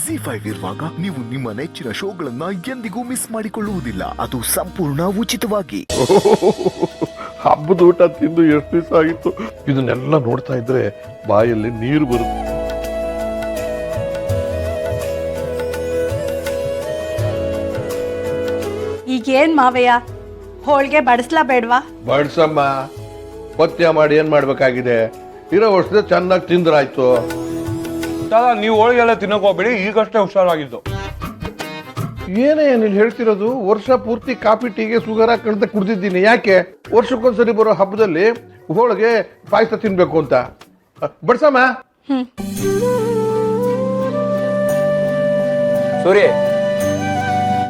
ZEE5 ಇರುವಾಗ ನೀವು ನಿಮ್ಮ ನೆಚ್ಚಿನ ಶೋಗಳನ್ನ ಎಂದಿಗೂ ಮಿಸ್ ಮಾಡಿಕೊಳ್ಳುವುದಿಲ್ಲ. ಅದು ಸಂಪೂರ್ಣ ಉಚಿತವಾಗಿ. ಹಬ್ಬದ ಊಟ ತಿಂದು ಎಷ್ಟು ದಿವಸ ಆಗಿತ್ತು. ಇದನ್ನೆಲ್ಲ ನೋಡ್ತಾ ಇದ್ರೆ ಬಾಯಲ್ಲಿ ನೀರು ಬರುತ್ತೆ. ಈಗೇನ್ ಮಾವಯ್ಯ, ಹೋಳ್ಗೆ ಬಡಿಸ್ಲಾ ಬೇಡ್ವಾ? ಬಡ್ಸಮ್ಮ, ಪಥ್ಯ ಮಾಡಿ ಏನ್ ಮಾಡ್ಬೇಕಾಗಿದೆ? ಇರೋ ವರ್ಷದ ಚೆನ್ನಾಗಿ ತಿಂದ್ರಾಯ್ತು. ನೀವು ಹೋಳಿಗೆ ಎಲ್ಲ ತಿನ್ನಕ್ ಹೋಗ್ಬೇಡಿ, ಈಗಷ್ಟೇ ಹುಷಾರಾಗಿದ್ದು. ಏನೇ ನೀನು ಹೇಳ್ತಿರೋದು? ವರ್ಷ ಪೂರ್ತಿ ಕಾಫಿ ಟೀಗೆ ಶುಗರ್ ಹಾಕಂತ ಕುಡ್ದಿದ್ದೀನಿ. ಯಾಕೆ ವರ್ಷಕ್ಕೊಂದ್ಸರಿ ಬರೋ ಹಬ್ಬದಲ್ಲಿ ಹೋಳಿಗೆ ಪಾಯಸ ತಿನ್ಬೇಕು ಅಂತ? ಬಡ್ಸಮ್ಮ. ಸೂರಿ,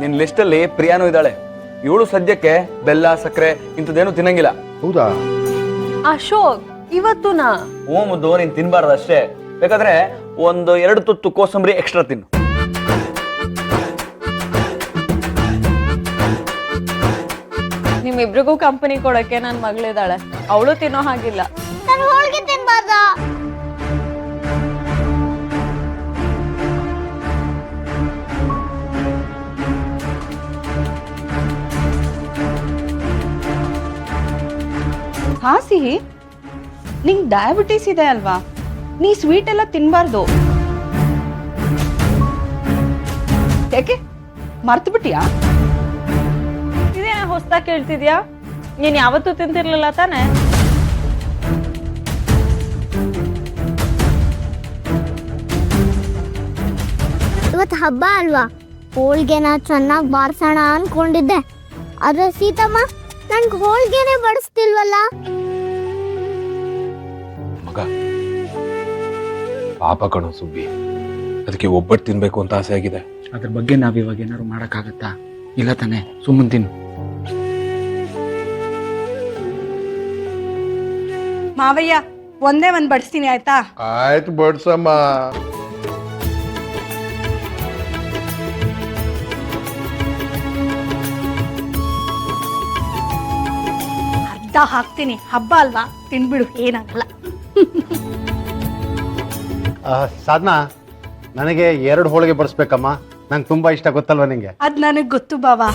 ನಿನ್ ಲಿಸ್ಟ್ ಅಲ್ಲಿ ಪ್ರಿಯಾನು ಇದ್ದಾಳೆ. ಇವಳು ಸದ್ಯಕ್ಕೆ ಬೆಲ್ಲ ಸಕ್ಕರೆ ಇಂಥದ್ದೇನು ತಿನ್ನಂಗಿಲ್ಲ. ಹೌದಾ? ಅಶೋಕ್, ಇವತ್ತುನಾ? ಮುದ್ದು ನೀನ್ ತಿನ್ಬಾರ್ದು ಅಷ್ಟೇ. ಬೇಕಾದ್ರೆ ಒಂದು 2 ತುತ್ತು ಕೋಸಂಬರಿ ಎಕ್ಸ್ಟ್ರಾ ತಿನ್ನು. ನಿಮ್ಮಿಬ್ರಿಗೂ ಕಂಪನಿ ಕೊಡಕ್ಕೆ ನನ್ ಮಗಳಿದ್ದಾಳೆ, ಅವಳು ತಿನ್ನೋ ಹಾಗಿಲ್ಲ. ನಾನು ಹೋಳಿಗೆ ತಿನ್ಬಾರ್ದ? ಹಾ ಸಿಹಿ, ನಿಂಗ್ ಡಯಾಬಿಟಿಸ್ ಇದೆ ಅಲ್ವಾ? ನೀ ಸ್ವೀಟ್ ಎಲ್ಲ ತಿನ್ಬಾರ್ದು. ಯಾಕೆ ಮರ್ತು ಬಿಟ್ಟಿಯಾ? ಇದೇನ ಹೊಸ್ದಾಗಿ ಕೇಳ್ತಿದ್ಯಾ? ನೀನ್ ಯಾವತ್ತೂ ತಿಂತಿರ್ಲಿಲ್ಲ ತಾನೆ? ಇವತ್ತು ಹಬ್ಬ ಅಲ್ವಾ, ಹೋಳ್ಗೆನ ಚೆನ್ನಾಗಿ ಬಾರ್ಸೋಣ ಅನ್ಕೊಂಡಿದ್ದೆ. ಆದ್ರೆ ಸೀತಮ್ಮ ನನ್ಗೆ ಹೋಳ್ಗೆನೆ ಬಡಿಸ್ತಿಲ್ವಲ್ಲ. ಮಗ ಪಾಪ ಕಣೋ ಸುಬ್ಬಿ, ಅದಕ್ಕೆ ಒಬ್ಬಟ್ಟು ತಿನ್ಬೇಕು ಅಂತ ಆಸೆ ಆಗಿದೆ. ಅದ್ರ ಬಗ್ಗೆ ನಾವ್ ಇವಾಗ ಏನಾದ್ರು ಮಾಡಕ್ಕಾಗತ್ತಾ? ಇಲ್ಲ ತಾನೆ, ಸುಮ್ಮನೆ ತಿನ್ನು. ಮಾವಯ್ಯ, ಒಂದೇ ಒಂದ್ ಬಡಿಸ್ತೀನಿ ಆಯ್ತಾ? ಆಯ್ತು ಬಡ್ಸಮ್ಮ. ಅರ್ಧ ಹಾಕ್ತೀನಿ, ಹಬ್ಬ ಅಲ್ವಾ, ತಿನ್ಬಿಡು, ಏನಾಗಲ್ಲ. ಸಾಧನಾ, ನನಗೆ 2 ಹೋಳಿಗೆ ಬಡಿಸ್ಬೇಕಮ್ಮ. ನಂಗೆ ತುಂಬಾ ಇಷ್ಟ, ಗೊತ್ತಲ್ವಾ ನಿಂಗೆ? ಅದ್ ನನಗ್ ಗೊತ್ತು ಬಾವಾ.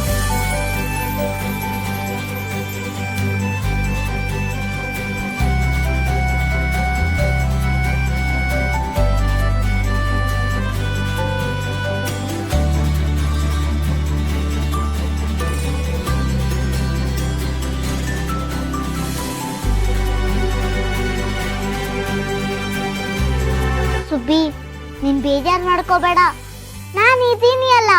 ಸುಬ್ಬಿ, ನೀನ್ ಬೇಜಾರ್ ಮಾಡ್ಕೋಬೇಡ, ನಾನು ಇದೀನಿ ಅಲ್ಲ.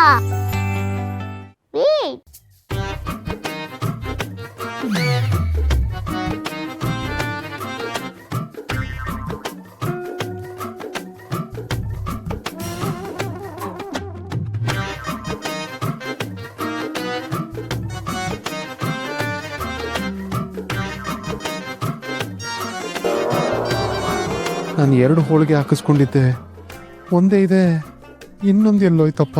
ನಾನು 2 ಹೋಳಿಗೆ ಹಾಕಿಸ್ಕೊಂಡಿದ್ದೆ, ಒಂದೇ ಇದೆ, ಇನ್ನೊಂದು ಎಲ್ಲೋಯ್ತಪ್ಪ?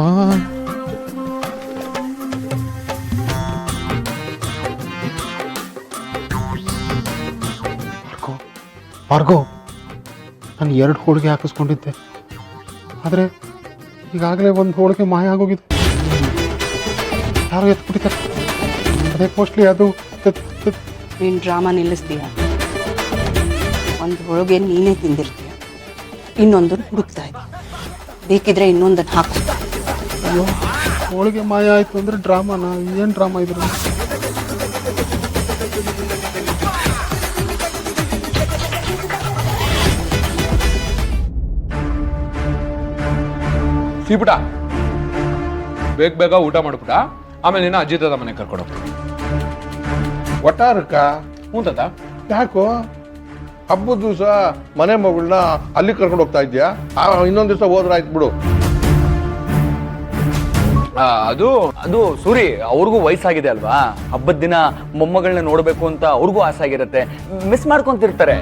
ಭಾರ್ಗವ್, ನಾನು 2 ಹೋಳಿಗೆ ಹಾಕಿಸ್ಕೊಂಡಿದ್ದೆ, ಆದರೆ ಈಗಾಗಲೇ 1 ಹೋಳಿಗೆ ಮಾಯ ಆಗೋಗಿದೆ. ಯಾರೋ ಎತ್ಬಿಟ್ಟಿದ್ದಾರೆ. ಅದೇ ಮೋಸ್ಟ್ಲಿ ಅದು. ನೀನ್ ಡ್ರಾಮಾ ನಿಲ್ಲಿಸ್ತೀಯ. ಒಂದು ಹೋಳಿಗೆ ನೀನೇ ತಿಂದಿರ್ತೀಯ, ಇನ್ನೊಂದನ್ನು ಹುಡುಕ್ತಾ ಇದ್ದೀಯ. ಬೇಕಿದ್ರೆ ಇನ್ನೊಂದನ್ನು ಹಾಕು. ಅಯ್ಯೋ, ಹೋಳಿಗೆ ಮಾಯ ಆಯ್ತು ಅಂದ್ರೆ ಡ್ರಾಮಾನ? ಏನು ಡ್ರಾಮಾ ಇದ್ರು? ಸಿಬಿಟ, ಬೇಗ ಊಟ ಮಾಡ್ಬಿಟ, ಆಮೇಲೆ ನೀನು ಅಜ್ಜಿ ತಾತ ಮನೆ ಕರ್ಕೊಂಡು ಹೋಗ್ತೀನಿ. ಒಟ್ಟಾರಕ್ಕ? ಹ್ಞೂ ತಾತ. ಯಾಕೋ ಹಬ್ಬದ ದಿವಸ ಮನೆ ಮಗಳನ್ನ ಅಲ್ಲಿ ಕರ್ಕೊಂಡು ಹೋಗ್ತಾ ಇದ್ಯಾ? ಇನ್ನೊಂದ್ ದಿವಸ ಹೋದ್ರಾಯ್ತು ಬಿಡು. ಅದು ಅದು ಸೂರಿ, ಅವ್ರಿಗೂ ವಯಸ್ಸಾಗಿದೆ ಅಲ್ವಾ? ಹಬ್ಬದ ದಿನ ಮೊಮ್ಮಗಳನ್ನ ನೋಡ್ಬೇಕು ಅಂತ ಅವ್ರಿಗೂ ಆಸೆ ಆಗಿರುತ್ತೆ, ಮಿಸ್ ಮಾಡ್ಕೊಂತಿರ್ತಾರೆ.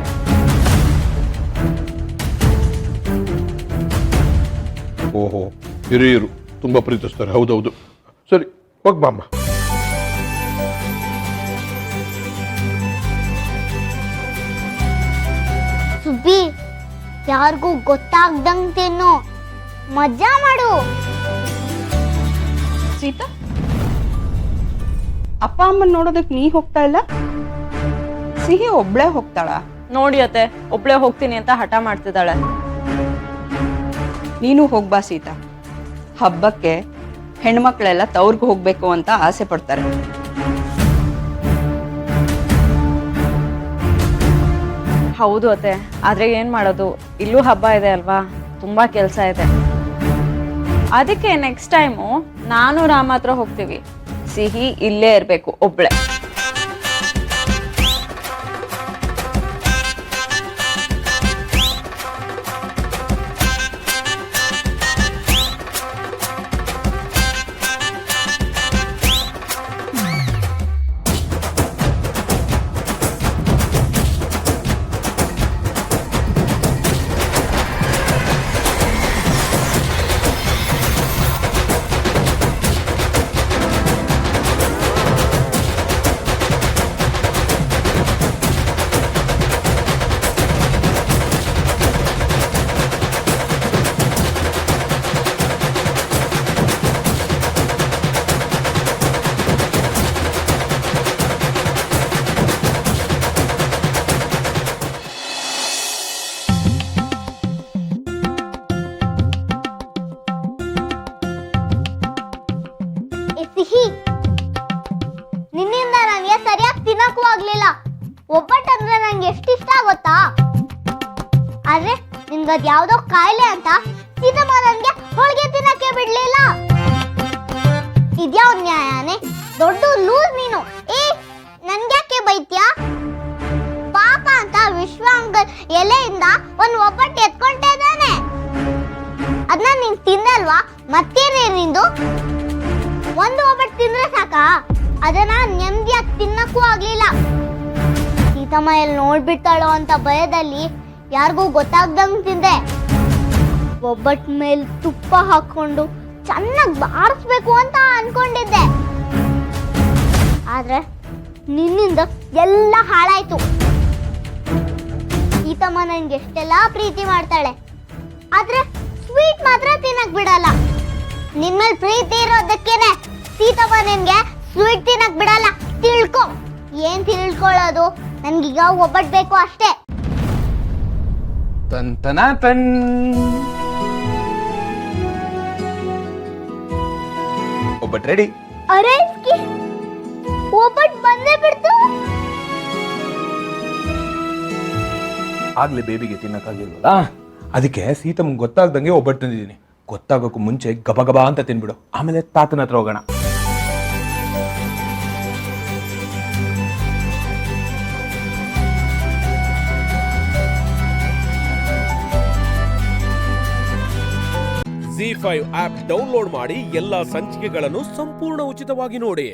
ಓಹೋ, ಹಿರಿಯರು ತುಂಬಾ ಪ್ರೀತಿಸ್ತಾರೆ. ಹೌದೌದು. ಸರಿ, ಹೋಗ್ ಬಾಮ್ಮ. ಸುಬ್ಬಿ, ಯಾರಿಗೂ ಗೊತ್ತಾಗ್ದಂಗ್ ತಿನ್ನು. ಮಜಾ ಮಾಡು. ಸೀತಾ, ಅಪ್ಪ ಅಮ್ಮನ್ ನೋಡೋದಕ್ ನೀ ಹೋಗ್ತಾ ಇಲ್ಲ, ಸಿಹಿ ಒಬ್ಳೆ ಹೋಗ್ತಾಳ? ನೋಡಿ ಅತ್ತೆ, ಒಬ್ಳೆ ಹೋಗ್ತೀನಿ ಅಂತ ಹಠ ಮಾಡ್ತಿದ್ದಾಳೆ. ನೀನು ಹೋಗ್ಬಾ ಸೀತಾ. ಹಬ್ಬಕ್ಕೆ ಹೆಣ್ಮಕ್ಳೆಲ್ಲ ತವ್ರಿಗೆ ಹೋಗ್ಬೇಕು ಅಂತ ಆಸೆ ಪಡ್ತಾರೆ. ಹೌದು ಅತ್ತೆ, ಆದ್ರೆ ಏನ್ ಮಾಡೋದು, ಇಲ್ಲೂ ಹಬ್ಬ ಇದೆ ಅಲ್ವಾ, ತುಂಬಾ ಕೆಲಸ ಇದೆ. ಅದಕ್ಕೆ ನೆಕ್ಸ್ಟ್ ಟೈಮು ನಾನು ರಾಮ ಹತ್ರ ಹೋಗ್ತೀವಿ. ಸಿಹಿ ಇಲ್ಲೇ ಇರ್ಬೇಕು ಒಬ್ಳೆ. ಸಿಹಿ, ನಿನ್ನಿಂದ ನನಗೆ ಸರಿಯಾಗಿ ತಿನ್ನಕ್ಕೂ ಆಗ್ಲಿಲ್ಲ. ಒಬ್ಬಟ್ಟಂದ್ರೆ ನಂಗೆ ಎಷ್ಟು ಇಷ್ಟ ಗೊತ್ತಾ? ಆದ್ರೆ ನಿನ್ಗದ್ ಯಾವ್ದೋ ಕಾಯಿಲೆ ಅಂತ ಸೀತಮ್ಮ ನನ್ಗೆ ಹೋಳಿಗೆ ತಿನ್ನಕ್ಕೆ ಬಿಡ್ಲಿಲ್ಲ. ಇದ್ಯಾವ್ ನ್ಯಾಯನೇ? ದೊಡ್ಡ ಲೂಸ್ ನೀನು. ನನ್ಗ್ಯಾಕೆ ಬೈತ್ಯಾ? ಪಾಪ ಅಂತ ವಿಶ್ವಾಂಗ ಎಲೆಯಿಂದ ಒಂದ್ ಒಬ್ಬಟ್ಟು ಎತ್ಕೊಂಡೇದಾನೆ. ಅದನ್ನ ನೀನ್ ತಿಂದಲ್ವಾ? ಮತ್ತೇನೇ ನಿಂದು? ಒಂದು ಒಬ್ಬಟ್ಟು ತಿಂದ್ರೆ ಸಾಕ? ಅದನ್ನ ನೆಮ್ಮದಿಯಾಗಿ ತಿನ್ನಕ್ಕೂ ಆಗ್ಲಿಲ್ಲ. ಸೀತಮ್ಮ ಎಲ್ಲಿ ನೋಡ್ಬಿಡ್ತಾಳೋ ಅಂತ ಭಯದಲ್ಲಿ ಯಾರಿಗೂ ಗೊತ್ತಾಗ್ದಂಗ್ ತಿಂದೆ. ಒಬ್ಬಟ್ ಮೇಲೆ ತುಪ್ಪ ಹಾಕೊಂಡು ಚೆನ್ನಾಗಿ ಬಾರಿಸ್ಬೇಕು ಅಂತ ಅನ್ಕೊಂಡಿದ್ದೆ. ಆದ್ರೆ ನಿನ್ನಿಂದ ಎಲ್ಲ ಹಾಳಾಯ್ತು. ಸೀತಮ್ಮ ನನ್ಗೆ ಎಷ್ಟೆಲ್ಲಾ ಪ್ರೀತಿ ಮಾಡ್ತಾಳೆ, ಆದ್ರೆ ಸ್ವೀಟ್ ಮಾತ್ರ ತಿನ್ನಕ್ ಬಿಡಲ್ಲ. ನಿನ್ಮೇಲೆ ಪ್ರೀತಿ ಇರೋದಕ್ಕೇನೆ ಸೀತಮ್ಮ ನಿನ್ಗೆ ಸ್ವೀಟ್ ತಿನ್ನಕ್ ಬಿಡಲ್ಲ. ತಿಳ್ಕೊ. ಏನ್ ತಿಳ್ಕೊಳ್ಳೋದು? ನನ್ಗೀಗ ಒಬ್ಬಟ್ ಬೇಕು ಅಷ್ಟೇ. ಒಬ್ಬಟ್ಟು ರೆಡಿ. ಅರೆ ಒಬ್ಬಟ್ ಬಂದೇ ಬಿಡ್ತು. ಆಗ್ಲೇ ಬೇಬಿಗೆ ತಿನ್ನಕ್ಕಾಗಿಲ್ವಲ್ಲ, ಅದಕ್ಕೆ ಸೀತಮ್ಮ ಗೊತ್ತಾಗ್ದಂಗೆ ಒಬ್ಬಟ್ಟು ತಂದಿದ್ದೀನಿ. ಗೊತ್ತಾಗೋಕ್ಕೂ ಮುಂಚೆ ಗಬ ಗಬ ಅಂತ ತಿನ್ಬಿಡು, ಆಮೇಲೆ ತಾತನ ಹತ್ರ ಹೋಗೋಣ. ZEE5 ಆಪ್ ಡೌನ್ಲೋಡ್ ಮಾಡಿ ಎಲ್ಲಾ ಸಂಚಿಕೆಗಳನ್ನು ಸಂಪೂರ್ಣ ಉಚಿತವಾಗಿ ನೋಡಿ.